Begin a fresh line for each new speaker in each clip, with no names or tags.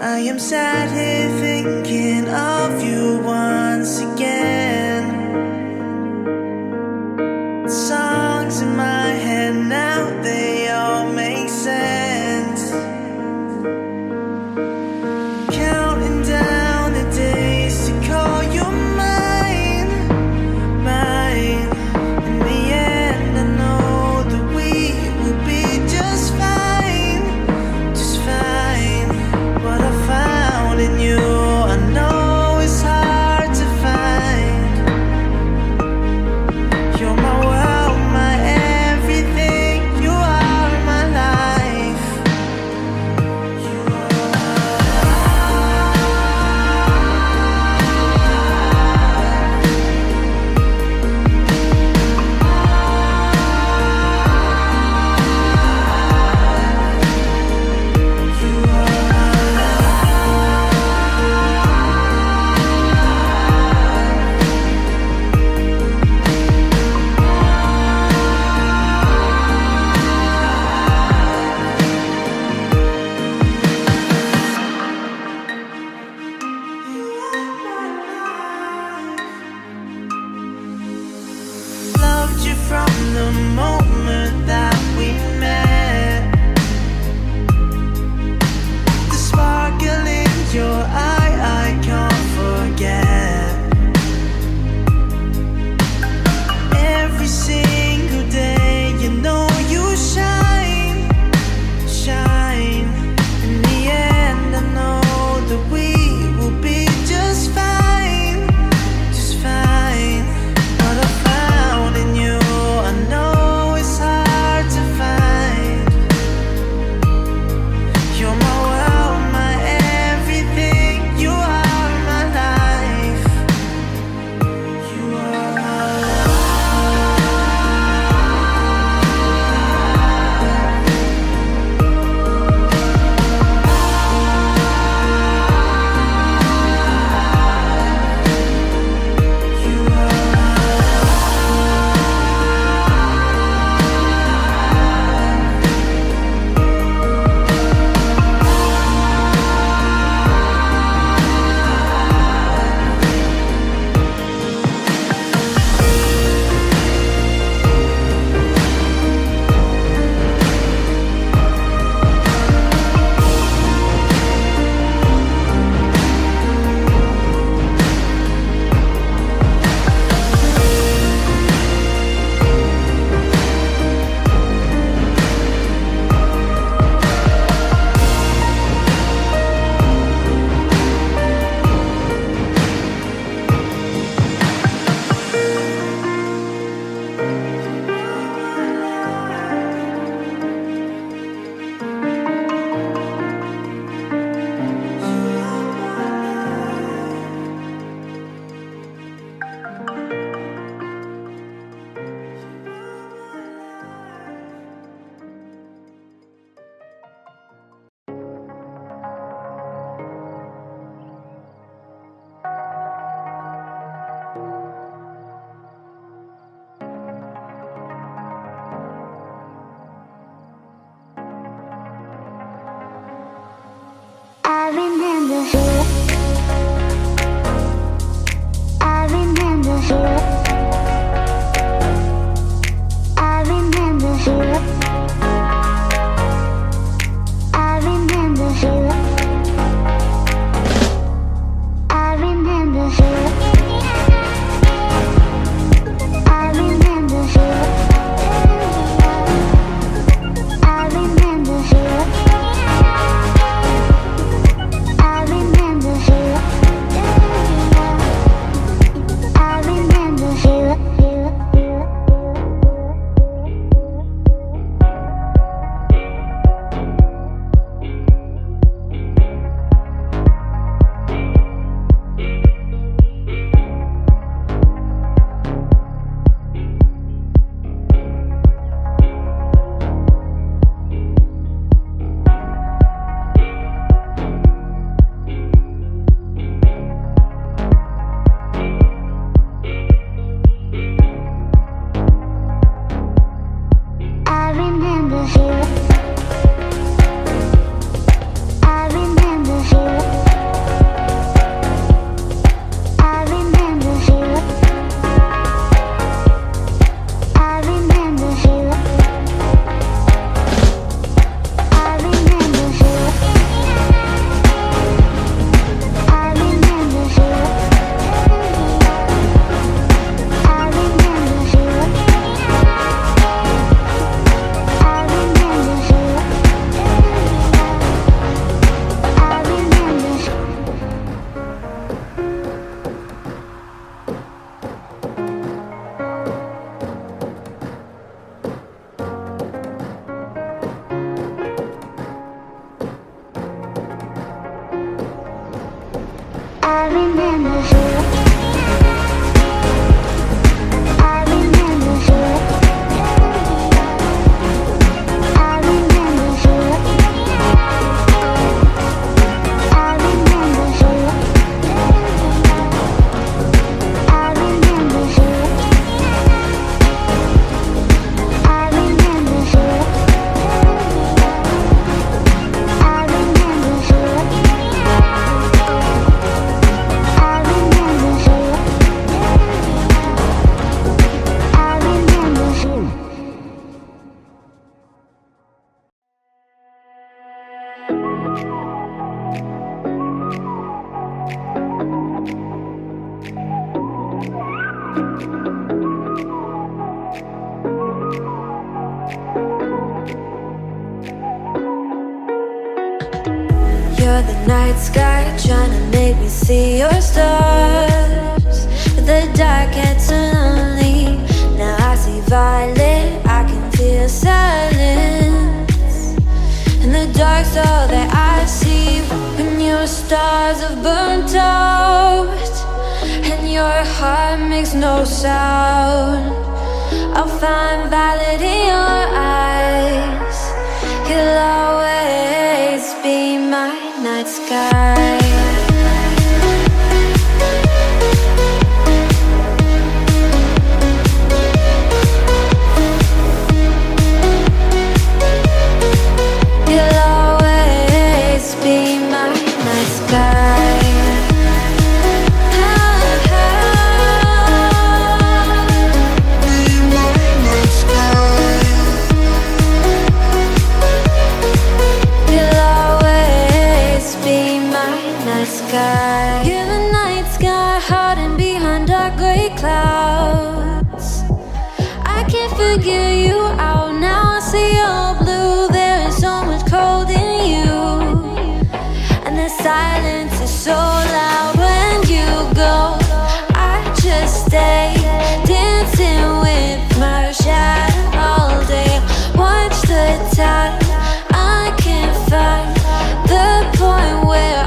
I am sat here thinking of you once again. Songs in my head now, they all make sense. Counting down the days to call you mine, mine. In the end, I know that we will be just fine, just fine. What I found in you, I know it's hard to find. You're my world, my everything. You are my life. You are loved you from the moment that we met. The sparkle in your eye, I can't forget. Every single day, you know you shine, shine. In the end, I know that we will be just fine, just fine. What I found in you, I know it's
You're the night sky, trying to make me see your stars. But the dark gets lonely. Now I see violet, I can feel silence. And the dark's all that I see. When your stars have burnt out and your heart makes no sound, I'll find violet in your eyes. You'll always be my night sky. You'll always be my night sky. You're the night sky, hiding behind dark gray clouds. I can't figure you out now. I see your blue. There is so much cold in you, and the silence is so loud when you go. I just stay dancing with my shadow all day. Watch the tide. I can't find the point where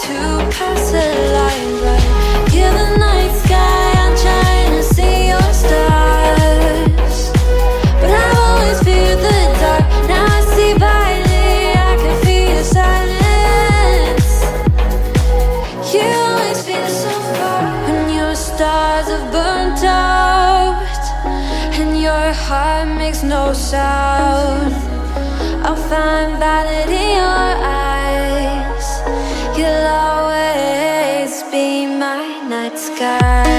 to pass the line, but you're the night sky. I'm trying to see your stars, but I've always feared the dark. Now I see violet, I can feel your silence. You always feel so far when your stars have burnt out and your heart makes no sound. I'll find violet in your eyes. You'll always be my night sky.